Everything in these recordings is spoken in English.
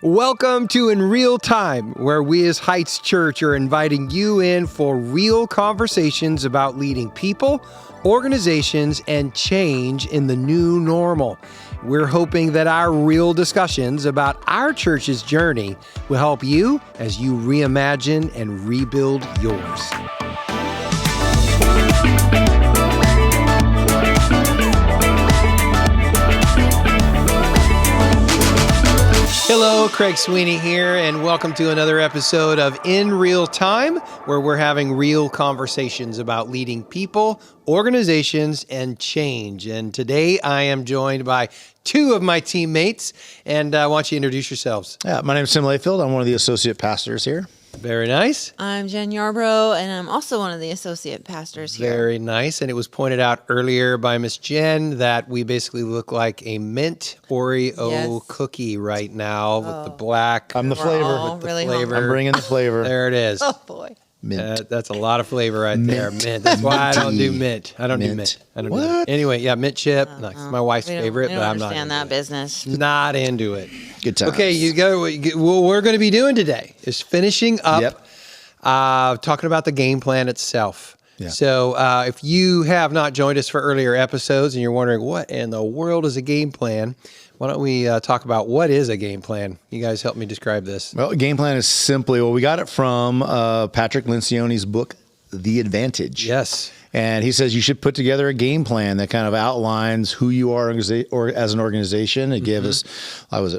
Welcome to In Real Time, where we as Heights Church are inviting you in for real conversations about leading people, organizations, and change in the new normal. We're hoping that our real discussions about our church's journey will help you as you reimagine and rebuild yours. Hello, Craig Sweeney here, and welcome to another episode of In Real Time, where we're having real conversations about leading people, organizations, and change. And today I am joined by two of my teammates, and I want you to introduce yourselves. Yeah, my name is Tim Layfield. I'm one of the associate pastors here. Very nice. I'm Jen Yarbrough, and I'm also one of the associate pastors here. Very nice. And it was pointed out earlier by Miss Jen that we basically look like a mint Oreo cookie right now with the black. I'm the flavor. I'm bringing the flavor. There it is. Oh, boy. Mint. That's a lot of flavor right there. Mint. That's why I don't do mint. I don't do mint. What? Anyway, yeah, mint chip. It's my wife's favorite, but I'm not. Understand that business. Not into it. Good times. Okay, what we're going to be doing today is finishing up talking about the game plan itself. Yeah. So if you have not joined us for earlier episodes and you're wondering what in the world is a game plan, why don't we talk about what is a game plan? You guys help me describe this. Well, a game plan is simply, we got it from Patrick Lencioni's book, The Advantage. Yes. And he says you should put together a game plan that kind of outlines who you are as an organization. It gave us, five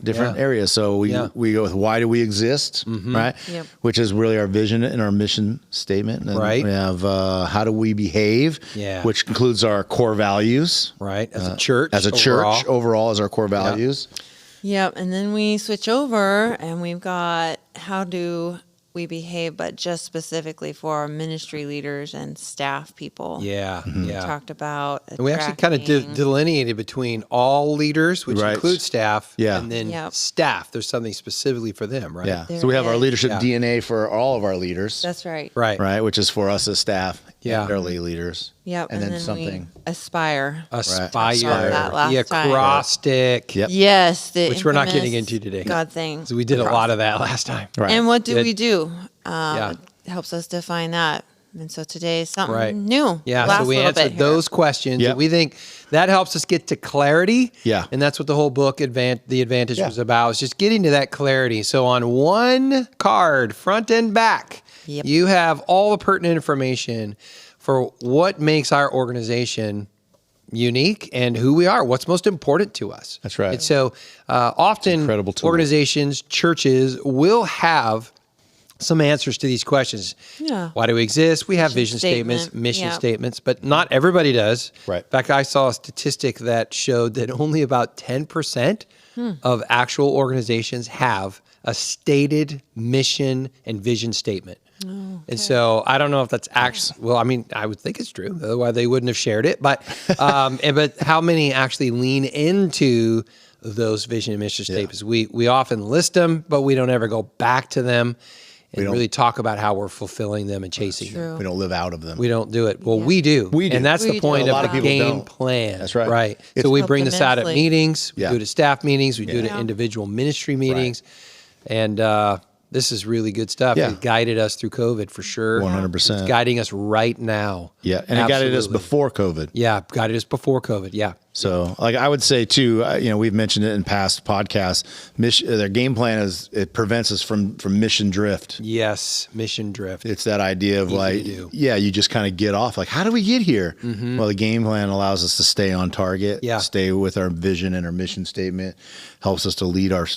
different areas. So we go with why do we exist, right? Yep. Which is really our vision and our mission statement. And right. we have how do we behave, which includes our core values. Right. As a church. Overall as our core values. Yep. And then we switch over and we've got how do we behave, but just specifically for our ministry leaders and staff people. Yeah. We talked about And we actually kind of delineated between all leaders, which includes staff, and then staff. There's something specifically for them, right? Yeah. So we have our leadership DNA for all of our leaders. That's right. Right, which is for us as staff and our leaders. Yep. And then something. We aspire. That last the acrostic. Yep. Yes. Which we're not getting into today. God thing. So we did a lot of that last time. Right. And what do we do? It helps us define that. And so today is something new. Yeah, so we answered those questions. And we think that helps us get to clarity. Yeah. And that's what the whole book, The Advantage, was about. It's just getting to that clarity. So on one card, front and back, you have all the pertinent information for what makes our organization unique and who we are, what's most important to us. That's right. And so often organizations, churches will have some answers to these questions. Yeah. Why do we exist? We have vision statements, mission statements, but not everybody does. Right. In fact, I saw a statistic that showed that only about 10% of actual organizations have a stated mission and vision statement. Oh, okay. And so I don't know if that's actually, I would think it's true. Otherwise they wouldn't have shared it. But but how many actually lean into those vision and mission statements? We often list them, but we don't ever go back to them and really talk about how we're fulfilling them and chasing them. We don't live out of them. We don't do it. Well, we do. And that's the point of the game plan. That's right. Right. So we bring this out at meetings. We do it at staff meetings. We do it at individual ministry meetings. Right. And this is really good stuff. It guided us through COVID for sure. 100%. It's guiding us right now. Yeah. And it guided us before COVID. Yeah. Guided us before COVID. Yeah. So, I would say too, we've mentioned it in past podcasts. Their game plan it prevents us from mission drift. Yes, mission drift. It's that idea of you just kind of get off. Like, how do we get here? Mm-hmm. Well, the game plan allows us to stay on target. Stay with our vision and our mission statement. Helps us to lead our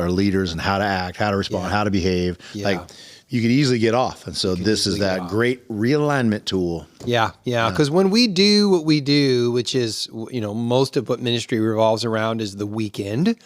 leaders and how to act, how to respond, how to behave. Yeah. Like, you could easily get off. And so this is that great realignment tool. Yeah. Because when we do what we do, which is, most of what ministry revolves around is the weekend,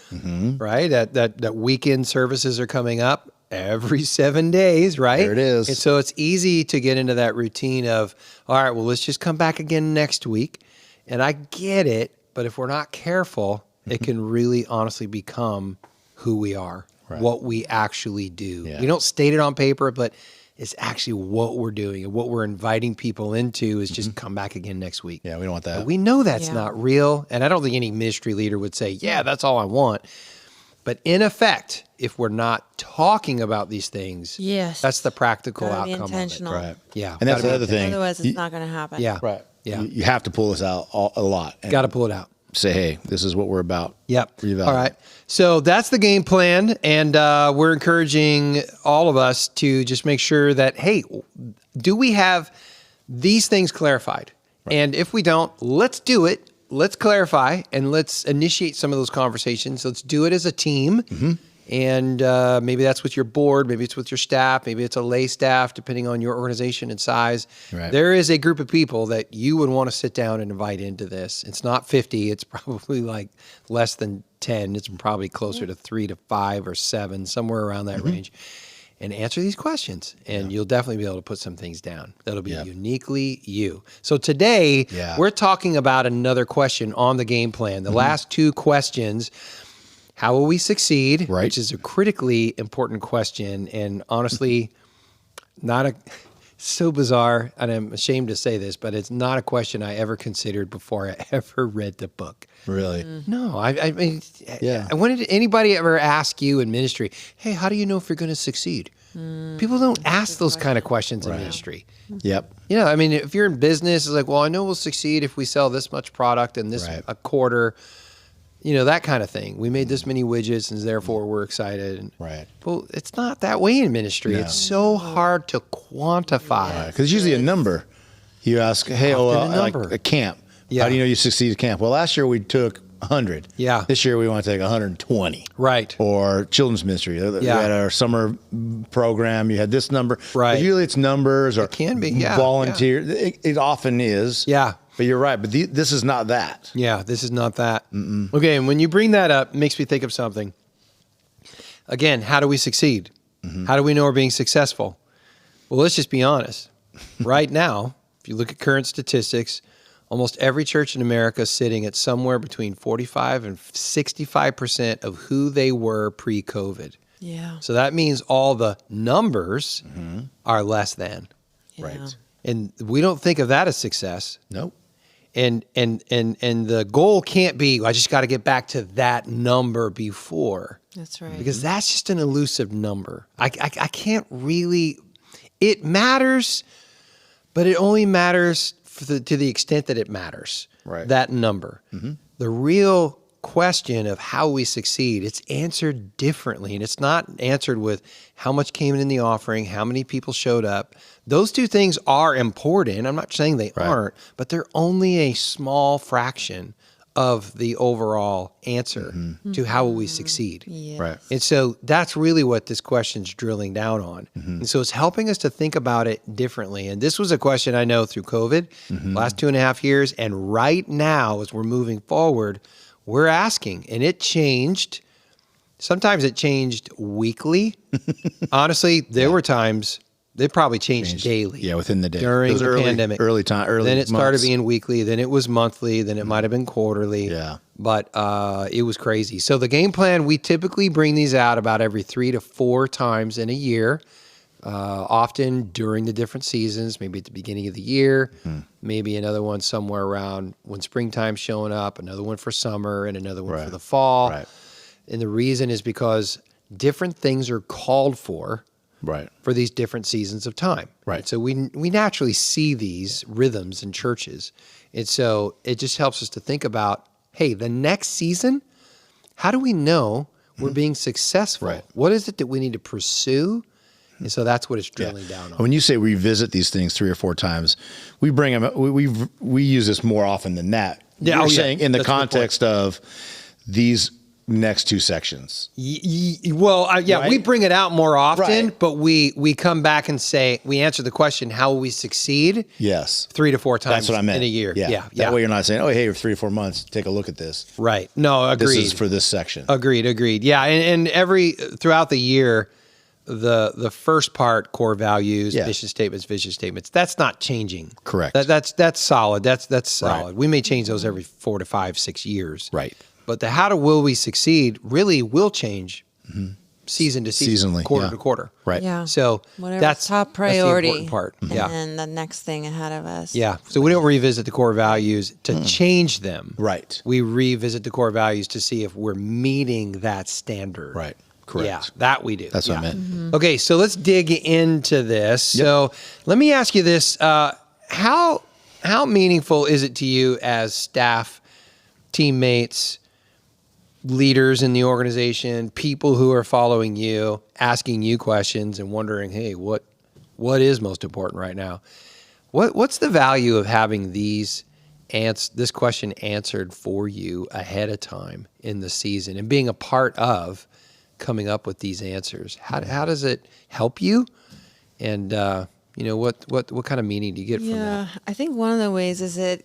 right? That weekend services are coming up every 7 days, right? There it is. And so it's easy to get into that routine of, all right, well, let's just come back again next week. And I get it, but if we're not careful, it can really honestly become who we are. Right. What we actually do. Yeah. We don't state it on paper, but is actually what we're doing, and what we're inviting people into is just come back again next week. Yeah, we don't want that. But we know that's not real, and I don't think any ministry leader would say, yeah, that's all I want. But in effect, if we're not talking about these things, that's the practical outcome intentional. of it. Right. Yeah. And that's the other thing. Otherwise, it's not going to happen. Yeah. Right. Yeah. You have to pull this out a lot. Got to pull it out. Say, hey, this is what we're about. Yep. Reevaluate. All right. So that's the game plan. And we're encouraging all of us to just make sure that, hey, do we have these things clarified? Right. And if we don't, let's do it. Let's clarify and let's initiate some of those conversations. Let's do it as a team. And maybe that's with your board, maybe it's with your staff, maybe it's a lay staff, depending on your organization and size. Right. There is a group of people that you would want to sit down and invite into this. It's not 50, it's probably like less than 10. It's probably closer to 3 to 5 or 7, somewhere around that range. And answer these questions, and you'll definitely be able to put some things down that'll be uniquely you. So today, we're talking about another question on the game plan. The last 2 questions. How will we succeed? Right. Which is a critically important question, and honestly, so bizarre, and I'm ashamed to say this, but it's not a question I ever considered before I ever read the book. Really? No, I mean, when did anybody ever ask you in ministry, hey, how do you know if you're going to succeed? People don't ask those kind of questions in ministry. Yep. You know, I mean, if you're in business, it's like, well, I know we'll succeed if we sell this much product in this a quarter. You know, that kind of thing. We made this many widgets, and therefore we're excited. Right. Well, it's not that way in ministry. No. It's so hard to quantify. Because it's usually a number. You ask, hey, like a camp. How do you know you succeed at camp? Well, last year we took 100. Yeah. This year we want to take 120. Right. Or children's ministry. We had our summer program. You had this number. Right. Usually it's numbers or it can be. Volunteer. It often is. Yeah. But you're right. But this is not that. Yeah, this is not that. Okay, and when you bring that up, it makes me think of something. Again, how do we succeed? How do we know we're being successful? Well, let's just be honest. Right now, if you look at current statistics, almost every church in America is sitting at somewhere between 45 and 65% of who they were pre-COVID. Yeah. So that means all the numbers are less than. Yeah. Right. And we don't think of that as success. Nope. And the goal can't be, I just got to get back to that number before. That's right. Because that's just an elusive number. I can't really, it matters, but it only matters to the extent that it matters. Right. That number. The real question of how we succeed, it's answered differently. And it's not answered with how much came in the offering, how many people showed up. Those 2 things are important. I'm not saying they aren't, but they're only a small fraction of the overall answer to how will we succeed. Yeah. Right. And so that's really what this question's drilling down on. And so it's helping us to think about it differently. And this was a question I know through COVID, last 2.5 years. And right now, as we're moving forward, we're asking, and it changed. Sometimes it changed weekly. Honestly, there were times they probably changed daily. Yeah, within the day. During the pandemic. Early Then it started months. being weekly. Then it was monthly. Then it might have been quarterly. Yeah. But it was crazy. So the game plan, we typically bring these out about every 3 to 4 times in a year. Often during the different seasons, maybe at the beginning of the year, maybe another one somewhere around when springtime's showing up, another one for summer, and another one for the fall. Right. And the reason is because different things are called for these different seasons of time. Right. So we naturally see these rhythms in churches. And so it just helps us to think about, hey, the next season, how do we know we're being successful? Right. What is it that we need to pursue? And so that's what it's drilling down on. When you say revisit these things 3 or 4 times, we bring them. We use this more often than that. Yeah, You're saying in the context of these next 2 sections. Right? We bring it out more often, Right. but we come back and say, we answer the question, how will we succeed? Yes. 3 to 4 times That's what I meant. in a year. Yeah. That way you're not saying, oh, hey, 3 or 4 months, take a look at this. Right. No, agreed. This is for this section. Agreed. Yeah. And throughout the year, the first part, core values, mission statements, vision statements, that's not changing. Correct. That's solid. That's solid. Right. We may change those every 4 to 5, 6 years. Right. But the will we succeed really will change season to season, seasonally, quarter yeah. to quarter. Right. Yeah. So Whatever's that's top priority. That's the important part. Yeah. And then the next thing ahead of us. Yeah. So we don't revisit the core values to change them. Right. We revisit the core values to see if we're meeting that standard. Right. Correct. Yeah, that we do. That's what I Yeah. meant. Mm-hmm. Okay, so let's dig into this. So let me ask you this: how meaningful is it to you as staff, teammates, leaders in the organization, people who are following you, asking you questions and wondering, hey, what is most important right now? What's the value of having this question answered for you ahead of time in the season and being a part of coming up with these answers? How does it help you? And what kind of meaning do you get from that? Yeah, I think one of the ways is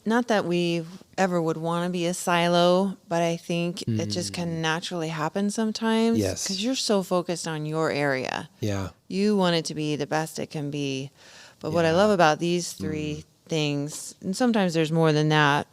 not that we ever would want to be a silo, but I think it just can naturally happen sometimes. Yes. Because you're so focused on your area. Yeah. You want it to be the best it can be. But what I love about these three things, and sometimes there's more than that,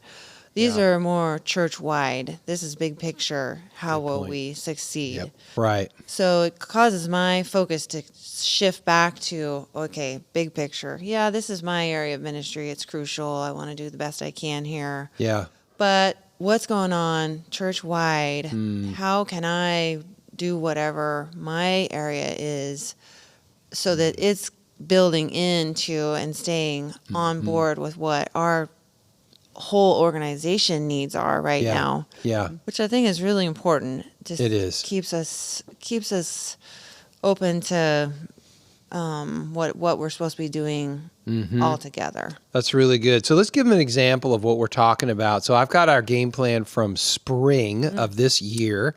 these are more church-wide. This is big picture. How will we succeed? Yep. Right. So it causes my focus to shift back to, okay, big picture. Yeah, this is my area of ministry. It's crucial. I want to do the best I can here. Yeah. But what's going on church-wide? How can I do whatever my area is so that it's building into and staying on board with what our whole organization needs are right now. Yeah. Which I think is really important. Just It is. keeps us open to what we're supposed to be doing all together. That's really good. So let's give them an example of what we're talking about. So I've got our game plan from spring of this year.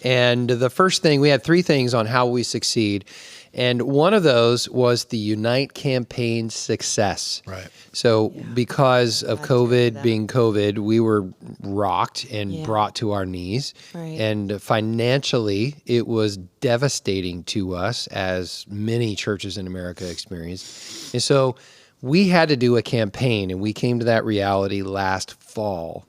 And the first thing, we had 3 things on how we succeed. And one of those was the Unite campaign success. Right. So because of Glad to hear COVID that. being COVID, we were rocked and Yeah. brought to our knees. Right. And financially, it was devastating to us, as many churches in America experienced. And so we had to do a campaign, and we came to that reality last fall.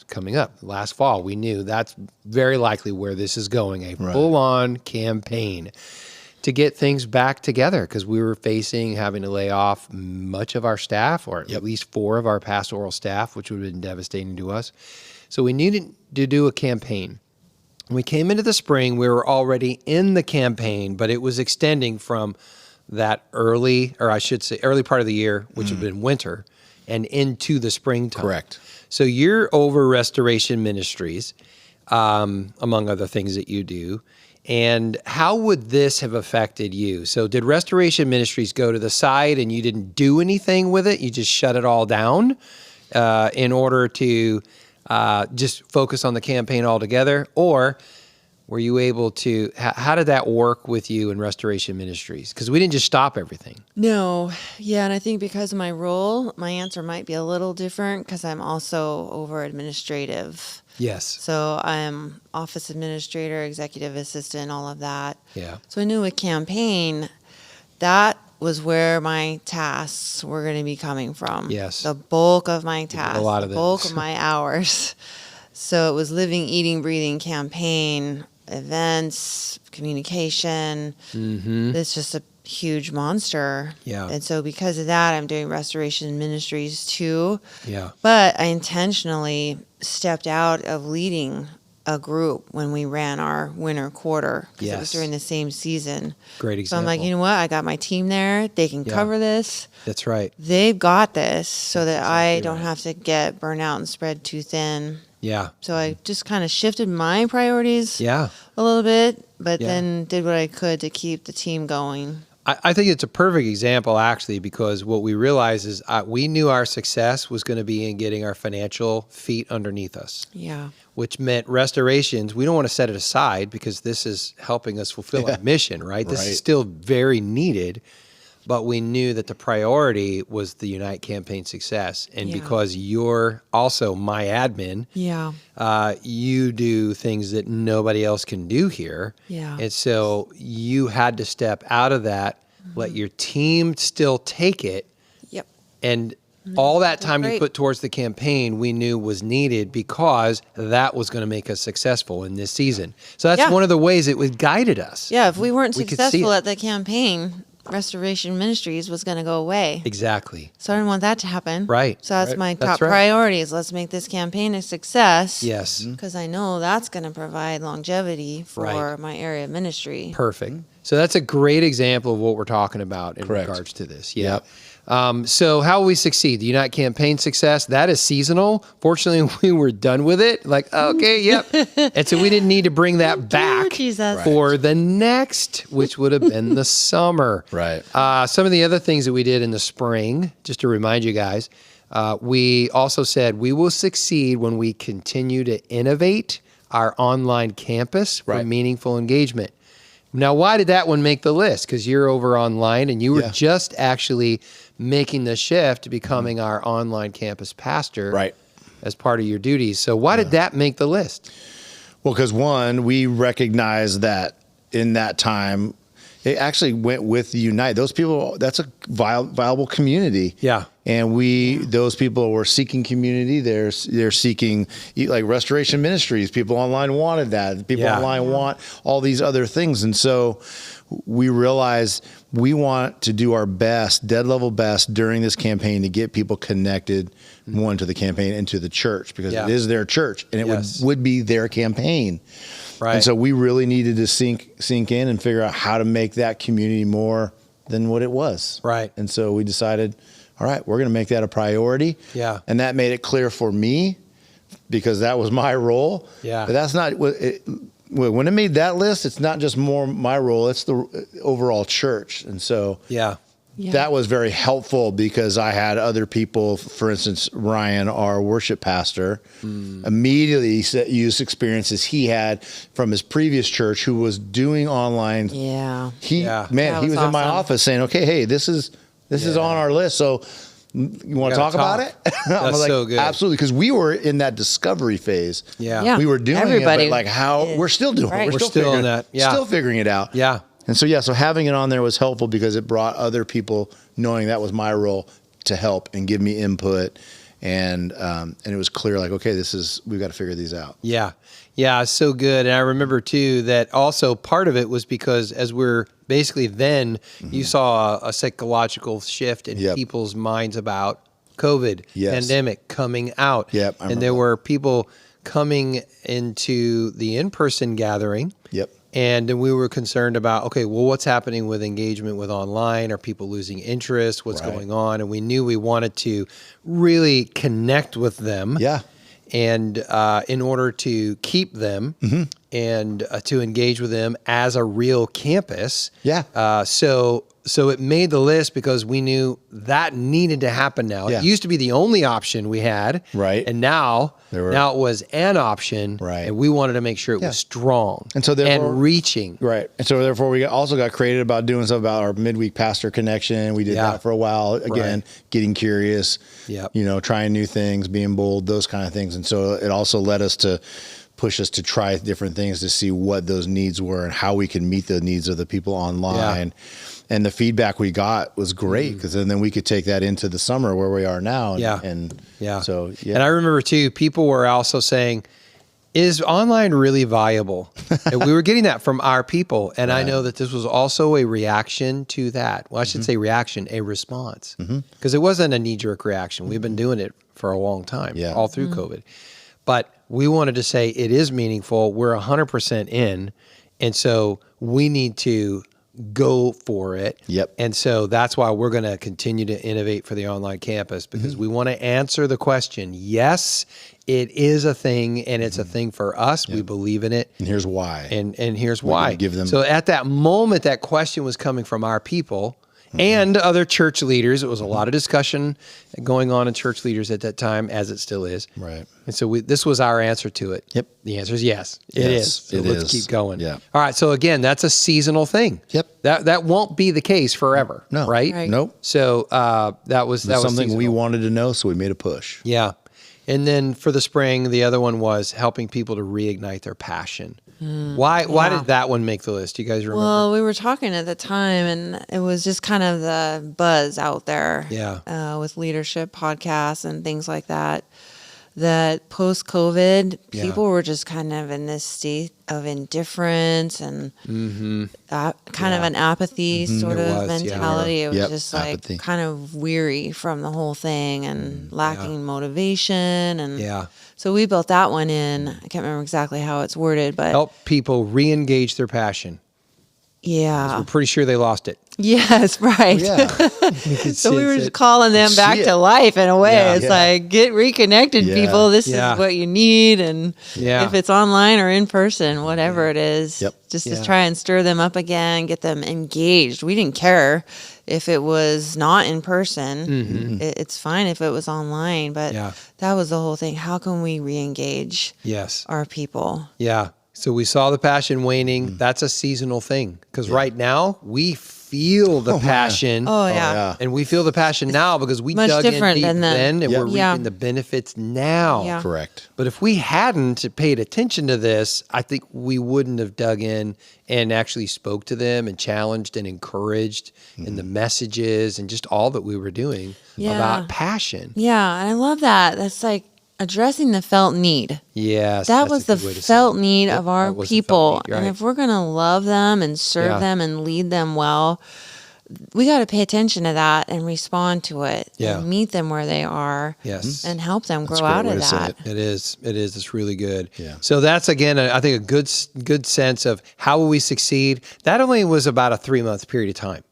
Coming up last fall, we knew that's very likely where this is going, a full-on campaign to get things back together, because we were having to lay off much of our staff, or at least 4 of our pastoral staff, which would have been devastating to us. So we needed to do a campaign. When we came into the spring, we were already in the campaign, but it was extending from that early part of the year, which had been winter, and into the springtime. Correct. So you're over Restoration Ministries, among other things that you do. And how would this have affected you? So did Restoration Ministries go to the side and you didn't do anything with it? You just shut it all down in order to just focus on the campaign altogether? Or were you able to, how did that work with you in Restoration Ministries? Because we didn't just stop everything. No. Yeah, and I think because of my role, my answer might be a little different because I'm also over administrative. Yes. So I'm office administrator, executive assistant, all of that. Yeah. So I knew a campaign, that was where my tasks were going to be coming from. Yes. The bulk of my tasks, lot of the bulk those. of my hours. So it was living, eating, breathing campaign, events, communication. It's just a huge monster. Yeah. And so because of that, I'm doing Restoration Ministries too. Yeah. But I intentionally stepped out of leading a group when we ran our winter quarter, because it was Yes. during the same season. Great So example. I'm like, you know what? I got my team there. They can cover this. That's right. They've got this, so that I exactly don't right. have to get burnt out and spread too thin. Yeah. So I just kind of shifted my priorities Yeah. a little bit, but Yeah. then did what I could to keep the team going. I think it's a perfect example, actually, because what we realized is we knew our success was going to be in getting our financial feet underneath us, Yeah. which meant restorations. We don't want to set it aside because this is helping us fulfill our mission, right? This Right. is still very needed, but we knew that the priority was the Unite campaign success. And Yeah. because you're also my admin, Yeah. you do things that nobody else can do here. Yeah. And so you had to step out of that, let your team still take it, Yep. and all that time you great. put towards the campaign, we knew was needed because that was going to make us successful in this season. So that's one of the ways it was guided us. Yeah, if we weren't We could see successful it. at the campaign, Restoration Ministries was going to go away. Exactly. So I didn't want that to happen. Right. So that's my top That's right. priorities. Let's make this campaign a success. Yes. Because I know that's going to provide longevity for Right. my area of ministry. Perfect. So that's a great example of what we're talking about in Correct. regards to this. Yeah. So how will we succeed? The Unite campaign success, that is seasonal. Fortunately, we were done with it. Like, okay, yep. And so we didn't need to bring that back Jesus. for the next, which would have been the summer. Right. Some of the other things that we did in the spring, just to remind you guys, we also said we will succeed when we continue to innovate our online campus for Right. meaningful engagement. Now, why did that one make the list? Because you're over online and you were just actually making the shift to becoming our online campus pastor Right. as part of your duties. So why did that make the list? Well, because one, we recognize that in that time, it actually went with Unite. Those people, that's a viable community. Yeah. And those people were seeking community. They're seeking, like Restoration Ministries. People online wanted that. People online want all these other things. And so we realized we want to do our best, dead level best during this campaign to get people connected, one, to the campaign and to the church, because it is their church and it would be their campaign. Right. And so we really needed to sink in and figure out how to make that community more than what it was. Right. And so we decided, all right, we're going to make that a priority. Yeah. And that made it clear for me because that was my role. Yeah. But that's not when it made that list, it's not just more my role, it's the overall church. And so that was very helpful because I had other people, for instance, Ryan, our worship pastor, immediately used experiences he had from his previous church who was doing online. Yeah. He That was was in my awesome. office saying, okay, hey, this is on our list. So you want to talk about it? That's like, so good. Absolutely. Because we were in that discovery phase. Yeah. We were doing Everybody it, but like how is. we're still doing Right. it. We're still in that. Yeah. Still figuring it out. Yeah. And so, so having it on there was helpful because it brought other people knowing that was my role to help and give me input. And it was clear, like, okay, we've got to figure these out. Yeah. Yeah. So good. And I remember too, that also part of it was because as we're basically you saw a psychological shift in people's minds about COVID pandemic coming out. Yep. And there were people coming into the in-person gathering. Yep. And then we were concerned about, okay, well, what's happening with engagement with online? Are people losing interest? What's going on? And we knew we wanted to really connect with them. Yeah. And in order to keep them and to engage with them as a real campus. Yeah. So it made the list because we knew that needed to happen now. Yeah. It used to be the only option we had. Right. And now it was an option. Right. And we wanted to make sure it was strong and so therefore, reaching. Right. And so therefore we also got creative about doing stuff about our midweek pastor connection. We did that for a while. Again, getting curious, trying new things, being bold, those kind of things. And so it also led us to push us to try different things to see what those needs were and how we can meet the needs of the people online. And the feedback we got was great because then we could take that into the summer where we are now. And I remember too, people were also saying, is online really viable? And we were getting that from our people. And I know that this was also a reaction to that. Well, I should say reaction, a response. Because it wasn't a knee-jerk reaction. We've been doing it for a long time, all through COVID. But we wanted to say it is meaningful. We're 100% in. And so we need to go for it. Yep. And so that's why we're going to continue to innovate for the online campus because we want to answer the question. Yes, it is a thing and it's a thing for us. We believe in it. And here's why. And here's why. Give them. So at that moment, that question was coming from our people and other church leaders. It was a lot of discussion going on in church leaders at that time, as it still is. Right. And so this was our answer to it. Yep. The answer is yes. It is. So let's keep going. Yeah. All right. So again, that's a seasonal thing. Yep. That won't be the case forever. No. Right? Right. Nope. So that was something seasonal. we wanted to know, so we made a push. Yeah. And then for the spring, the other one was helping people to reignite their passion. Why did that one make the list? Do you guys remember? Well, we were talking at the time, and it was just kind of the buzz out there with leadership podcasts and things like that. That post-COVID, people were just kind of in this state of indifference and kind of an apathy sort of mentality. It was just like apathy. Kind of weary from the whole thing and lacking motivation. And so we built that one in. I can't remember exactly how it's worded, but help people re-engage their passion. Yeah. We're pretty sure they lost it. Yes, right. Yeah. So we were just calling them back to life in a way. It's like, get reconnected, people. This is what you need. And if it's online or in person, whatever it is, just to try and stir them up again, get them engaged. We didn't care if it was not in person. It's fine if it was online, but that was the whole thing. How can we re-engage our people? Yeah. So we saw the passion waning. That's a seasonal thing because right now we feel the passion. And we feel the passion now because we dug in deep then and we're reaping the benefits now. Correct. But if we hadn't paid attention to this, I think we wouldn't have dug in and actually spoke to them and challenged and encouraged in the messages and just all that we were doing about passion. Yeah, and I love that. That's like addressing the felt need. Yes. That was the felt need of our people. And if we're going to love them and serve them and lead them well, we got to pay attention to that and respond to it and meet them where they are and help them grow out of that. It is. It's really good. Yeah. So that's, again, I think a good sense of how will we succeed. That only was about a 3-month period of time.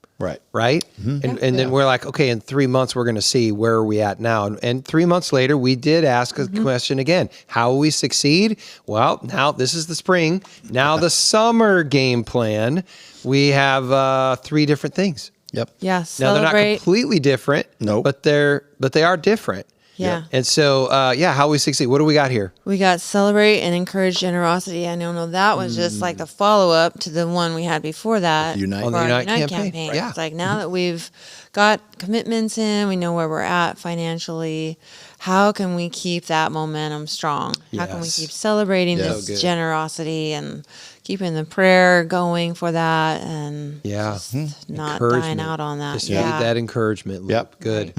Right? And then we're like, okay, in 3 months, we're going to see where are we at now. And 3 months later, we did ask a question again. How will we succeed? Well, now this is the spring. Now the summer game plan, we have 3 different things. Yep. Yeah, now they're not completely different, but they are different. Yeah. And so, how we succeed. What do we got here? We got celebrate and encourage generosity. I know that was just like the follow-up to the one we had before that. Unite. On the Unite campaign. It's like now that we've got commitments in, we know where we're at financially, how can we keep that momentum strong? How can we keep celebrating this generosity and keeping the prayer going for that and just not dying out on that. Just need that encouragement. Yep. Good.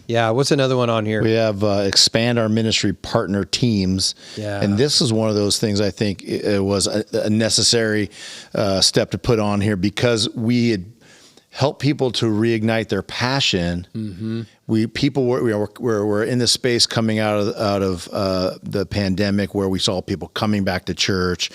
Yeah. What's another one on here? We have expand our ministry partner teams. Yeah. And this is one of those things I think it was a necessary step to put on here because we had helped people to reignite their passion. People were in this space coming out of the pandemic where we saw people coming back to church.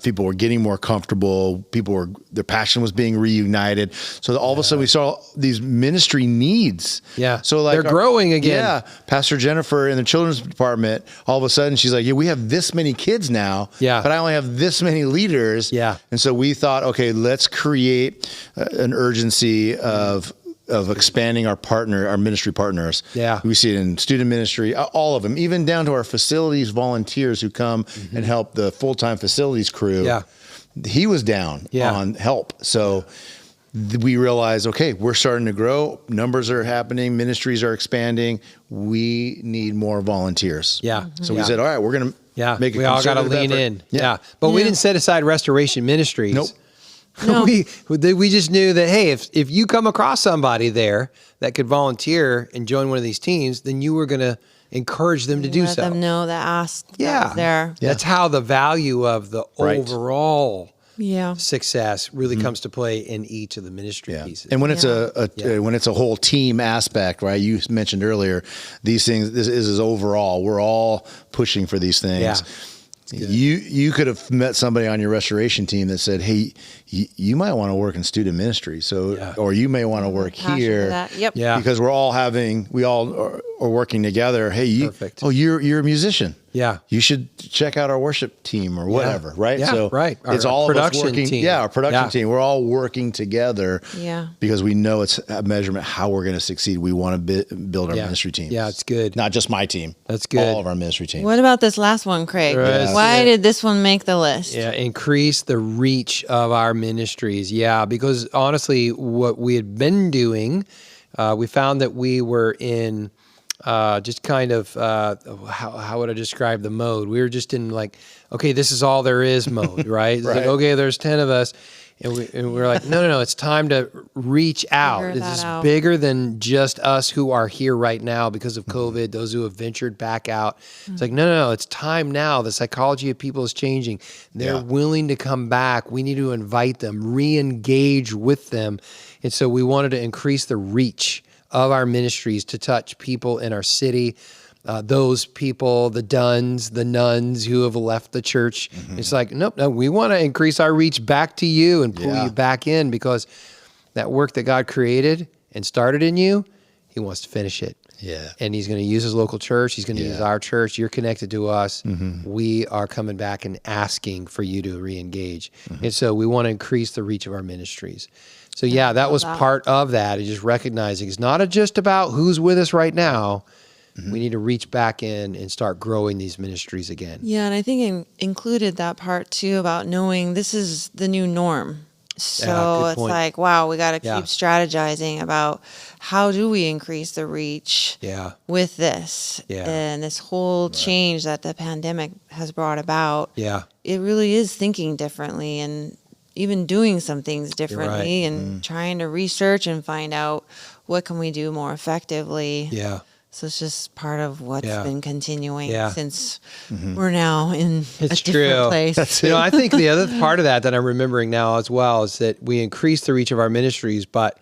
People were getting more comfortable. Their passion was being reunited. So all of a sudden we saw these ministry needs. So like they're growing again. Pastor Jennifer in the children's department, all of a sudden she's like, we have this many kids now, but I only have this many leaders. And so we thought, okay, let's create an urgency of expanding our ministry partners. We see it in student ministry, all of them, even down to our facilities volunteers who come and help the full-time facilities crew. He was down on help. So we realized, okay, we're starting to grow. Numbers are happening. Ministries are expanding. We need more volunteers. So we said, all right, we're going to make a we all got to lean in. But we didn't set aside restoration ministries. No. We just knew that, hey, if you come across somebody there that could volunteer and join one of these teams, then you were going to encourage them to do so. Let them know that ask there. That's how the value of the overall success really Mm-hmm. comes to play in each of the ministry pieces. And when it's when it's a whole team aspect, right? You mentioned earlier, these things, this is overall. We're all pushing for these things. You could have met somebody on your restoration team that said, hey, you might want to work in student ministry. Or you may want to work here. Because we all are working together. Hey, you're a musician. You should check out our worship team or whatever, right? It's all of us working. Team. Our production team. We're all working together. Yeah. Because we know it's a measurement how we're going to succeed. We want to build our ministry teams. Yeah, it's good. Not just my team. That's good. All of our ministry teams. What about this last one, Craig? Why did this one make the list? Increase the reach of our ministries. Because honestly, what we had been doing, we found that we were in just kind of, how would I describe the mode? We were just in like, okay, this is all there is mode, right? It's Right. like, okay, there's 10 of us. And we're like, no, it's time to reach out. Figure This is that out. bigger than just us who are here right now because of COVID, those who have ventured back out. It's like, no, it's time now. The psychology of people is changing. They're willing to come back. We need to invite them, re-engage with them. And so we wanted to increase the reach of our ministries to touch people in our city, those people, the duns, the nuns who have left the church. It's like, no, we want to increase our reach back to you and pull you back in, because that work that God created and started in you, he wants to finish it. Yeah. And he's going to use his local church. He's going to use our church. You're connected to us. We are coming back and asking for you to re-engage. And so we want to increase the reach of our ministries. So that was part of that, is just recognizing it's not just about who's with us right now. We need to reach back in and start growing these ministries again. Yeah, and I think included that part too about knowing this is the new norm. So it's like, wow, we got to keep strategizing about how do we increase the reach with this and this whole change that the pandemic has brought about. Yeah. It really is thinking differently and even doing some things differently and trying to research and find out what can we do more effectively. Yeah. So it's just part of what's been continuing since we're now in a It's different true. place. I think the other part of that I'm remembering now as well is that we increased the reach of our ministries, but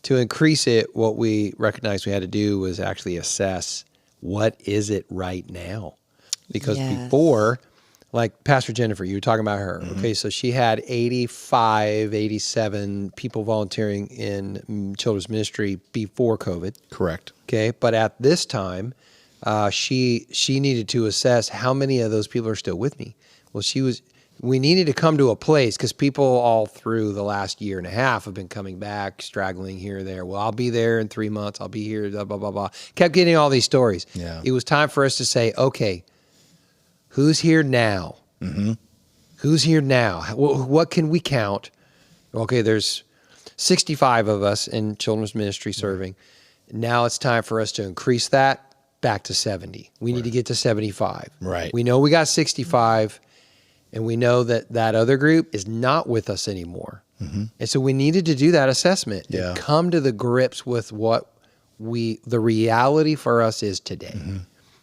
to increase it, what we recognized we had to do was actually assess what is it right now? Because before, like Pastor Jennifer, you were talking about her. Okay, so she had 87 people volunteering in children's ministry before COVID. Correct. Okay, but at this time, she needed to assess how many of those people are still with me. Well, we needed to come to a place, because people all through the last year and a half have been coming back, straggling here or there. Well, I'll be there in 3 months. I'll be here, blah, blah, blah, blah. Kept getting all these stories. Yeah. It was time for us to say, okay, who's here now? Who's here now? What can we count? Okay, there's 65 of us in children's ministry serving. Now it's time for us to increase that back to 70. We need to get to 75. Right. We know we got 65, and we know that other group is not with us anymore. And so we needed to do that assessment and come to the grips with what the reality for us is today.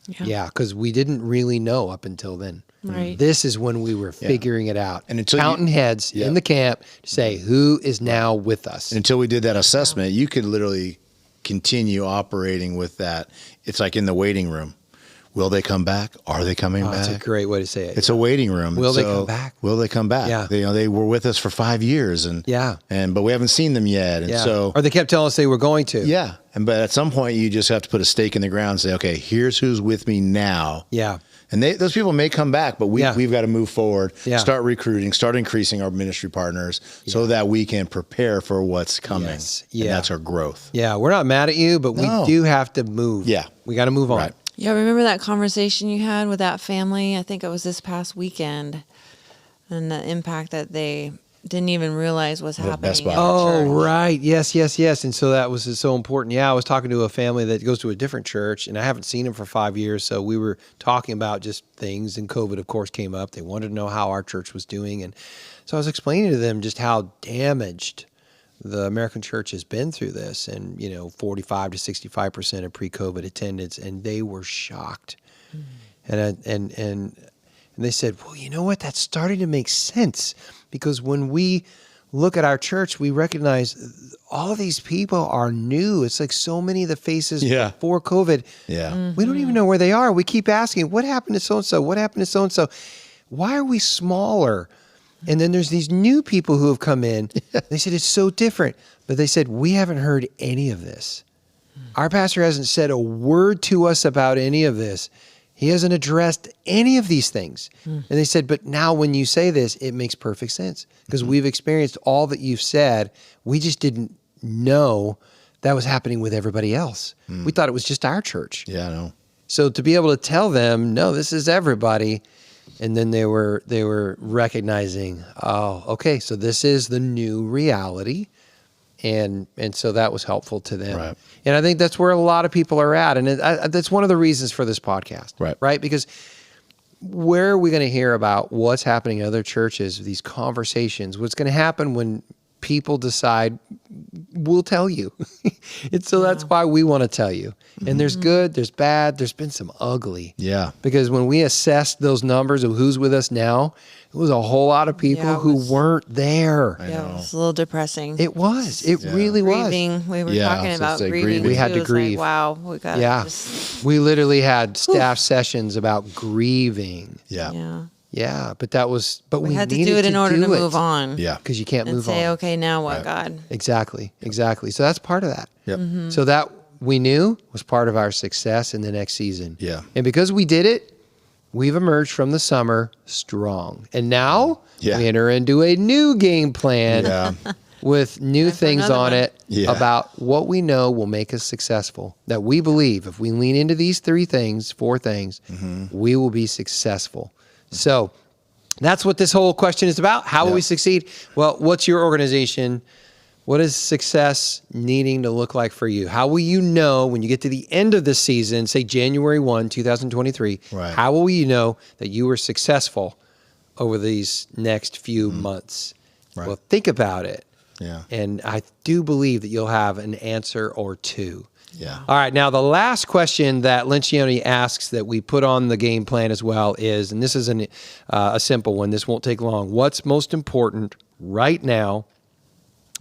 Yeah, because we didn't really know up until then. Right. This is when we were figuring it out. And until counting heads in the camp to say who is now with us. And until we did that assessment, you could literally continue operating with that. It's like in the waiting room. Will they come back? Are they coming back? That's a great way to say it. It's a waiting room. Will they come back? Will they come back? Yeah. They were with us for 5 years, but we haven't seen them yet. And so, or they kept telling us they were going to. Yeah. But at some point, you just have to put a stake in the ground and say, okay, here's who's with me now. Yeah. And those people may come back, but we've got to move forward, start recruiting, start increasing our ministry partners so that we can prepare for what's coming. Yes. And that's our growth. Yeah. We're not mad at you, but we do have to move. Yeah. We got to move on. Right. Yeah, remember that conversation you had with that family? I think it was this past weekend, and the impact that they didn't even realize was happening. Best Buy. Oh, right. Yes. And so that was so important. Yeah, I was talking to a family that goes to a different church, and I haven't seen them for 5 years. So we were talking about just things, and COVID, of course, came up. They wanted to know how our church was doing. And so I was explaining to them just how damaged the American church has been through this, and 45 to 65% of pre-COVID attendance, and they were shocked. And they said, well, you know what? That's starting to make sense, because when we look at our church, we recognize all these people are new. It's like so many of the faces before COVID. Yeah. We don't even know where they are. We keep asking, what happened to so-and-so? What happened to so-and-so? Why are we smaller? And then there's these new people who have come in. They said, it's so different. But they said, we haven't heard any of this. Our pastor hasn't said a word to us about any of this. He hasn't addressed any of these things. And they said, but now when you say this, it makes perfect sense, because we've experienced all that you've said. We just didn't know that was happening with everybody else. We thought it was just our church. Yeah, I know. So to be able to tell them, no, this is everybody. And then they were recognizing, oh, okay, so this is the new reality. And so that was helpful to them. Right. And I think that's where a lot of people are at. And that's one of the reasons for this podcast. Right? Because where are we going to hear about what's happening in other churches, these conversations, what's going to happen when people decide, we'll tell you. And so that's why we want to tell you. And there's good, there's bad, there's been some ugly. Yeah. Because when we assessed those numbers of who's with us now, it was a whole lot of people who weren't there. It was a little depressing. It was. It really Grieving. was. We were talking about grieving. We had to grieve. Wow, we got we literally had staff sessions about grieving. Yeah. But we had to needed do it in order to move on. Yeah. Because you can't move say, on. okay, now what, God? Exactly. So that's part of that. Yep. So that we knew was part of our success in the next season. Yeah. And because we did it, we've emerged from the summer strong. And now we enter into a new game plan with new things on it about what we know will make us successful. That we believe if we lean into these four things, we will be successful. So that's what this whole question is about. How will we succeed? Well, what's your organization? What is success needing to look like for you? How will you know when you get to the end of the season, say January 1, 2023, how will you know that you were successful over these next few months? Well, think about it. Yeah. And I do believe that you'll have an answer or two. Yeah. All right. Now, the last question that Lencioni asks that we put on the game plan as well is, and this is a simple one, this won't take long. What's most important right now?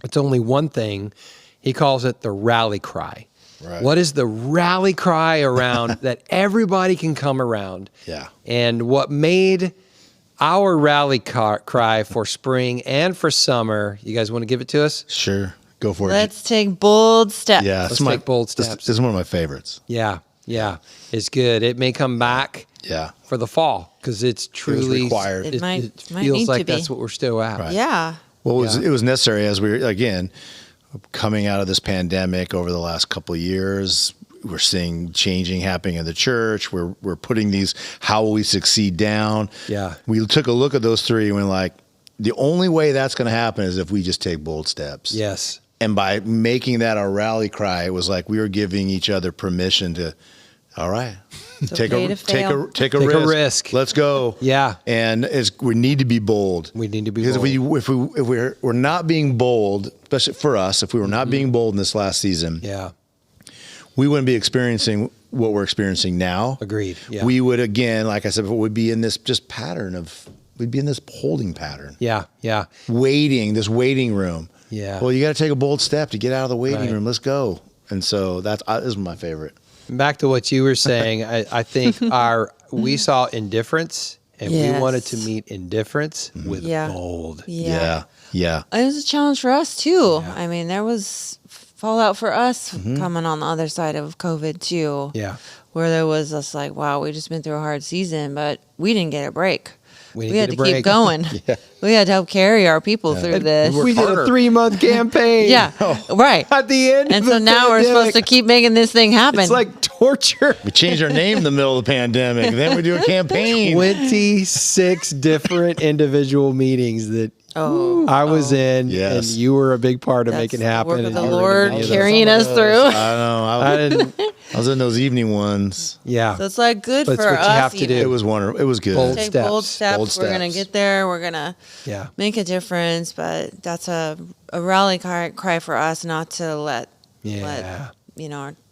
It's only one thing. He calls it the rally cry. Right. What is the rally cry around that everybody can come around? Yeah. And what made our rally cry for spring and for summer, you guys want to give it to us? Sure. Go for it. Let's take bold steps. Yeah, let's take bold steps. This is one of my favorites. Yeah. It's good. It may come back for the fall because it's truly required. It might feels need like to be. that's what we're still at. Right. Yeah. Well, it was necessary as we were, again, coming out of this pandemic over the last couple of years. We're seeing changing happening in the church. We're putting these how will we succeed down. Yeah. We took a look at those three and we're like, the only way that's going to happen is if we just take bold steps. Yes. And by making that our rally cry, it was like we were giving each other permission to, all right, take a risk. Let's go. Yeah. And we need to be bold. We need to be bold. Because if we're not being bold, especially for us, if we were not being bold in this last season, we wouldn't be experiencing what we're experiencing now. Agreed. Yeah. We would, again, like I said, we'd be in this just pattern of, we'd be in this holding pattern. Yeah. This waiting room. Yeah. Well, you got to take a bold step to get out of the waiting room. Let's go. And so this is my favorite. Back to what you were saying, I think we saw indifference and we wanted to meet indifference with bold. Yeah. It was a challenge for us too. Yeah. I mean, there was fallout for us coming on the other side of COVID too. Yeah. Where there was us like, wow, we just been through a hard season, but we didn't get a break. We had to keep going. We had to help carry our people through this. We did a 3-month campaign. Right. At the end. And so now we're supposed to keep making this thing happen. It's like torture. We changed our name in the middle of the pandemic. Then we do a campaign. 26 different individual meetings that I was in, and you were a big part of making happen. Work of the Lord carrying us through. I know. I was in those evening ones. Yeah. So it's like good for us. That's what you have to do. It was wonderful. It was good. Bold steps. We're going to get there. We're going to make a difference. But that's a rally cry for us not to let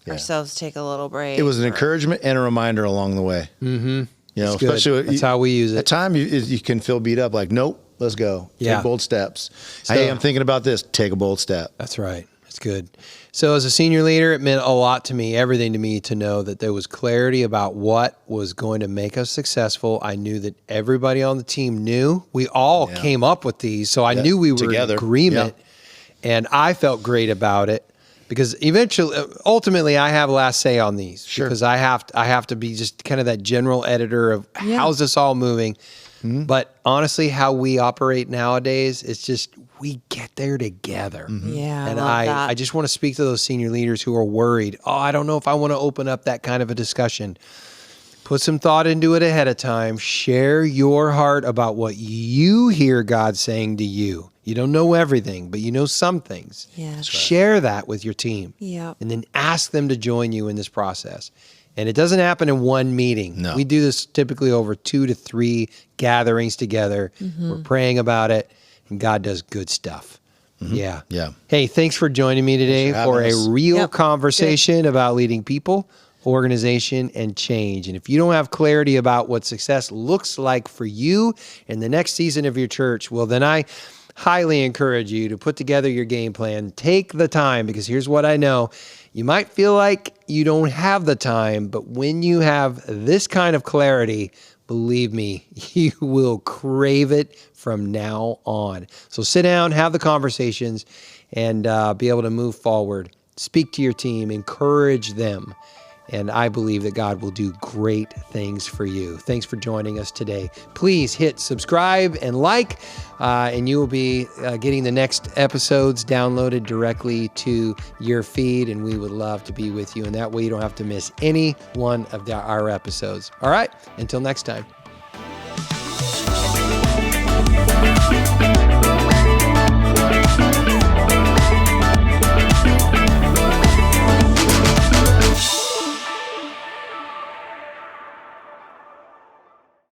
ourselves take a little break. It was an encouragement and a reminder along the way. Mm-hmm. Especially that's how we use it. At times you can feel beat up. Like, nope, let's go. Take bold steps. So, hey, I'm thinking about this. Take a bold step. That's right. That's good. So as a senior leader, it meant a lot to me, everything to me, to know that there was clarity about what was going to make us successful. I knew that everybody on the team knew. We all came up with these, so I knew we were together in agreement, and I felt great about it because ultimately, I have last say on these because I have to be just kind of that general editor of how's this all moving. Mm-hmm. But honestly, how we operate nowadays, it's just we get there together. Mm-hmm. Yeah, and I just want to speak to those senior leaders who are worried. Oh, I don't know if I want to open up that kind of a discussion. Put some thought into it ahead of time. Share your heart about what you hear God saying to you. You don't know everything, but you know some things. Yes. Share that with your team. Yep. And then ask them to join you in this process. And it doesn't happen in one meeting. No. We do this typically over 2 to 3 gatherings together. We're praying about it, and God does good stuff. Yeah. Yeah. Hey, thanks for joining me today Thanks for for a having us. real conversation about leading people, organization, and change. And if you don't have clarity about what success looks like for you in the next season of your church, well, then I highly encourage you to put together your game plan. Take the time, because here's what I know. You might feel like you don't have the time, but when you have this kind of clarity, believe me, you will crave it from now on. So sit down, have the conversations, and be able to move forward. Speak to your team, encourage them. And I believe that God will do great things for you. Thanks for joining us today. Please hit subscribe and like, and you will be getting the next episodes downloaded directly to your feed. And we would love to be with you. And that way you don't have to miss any one of our episodes. All right, until next time.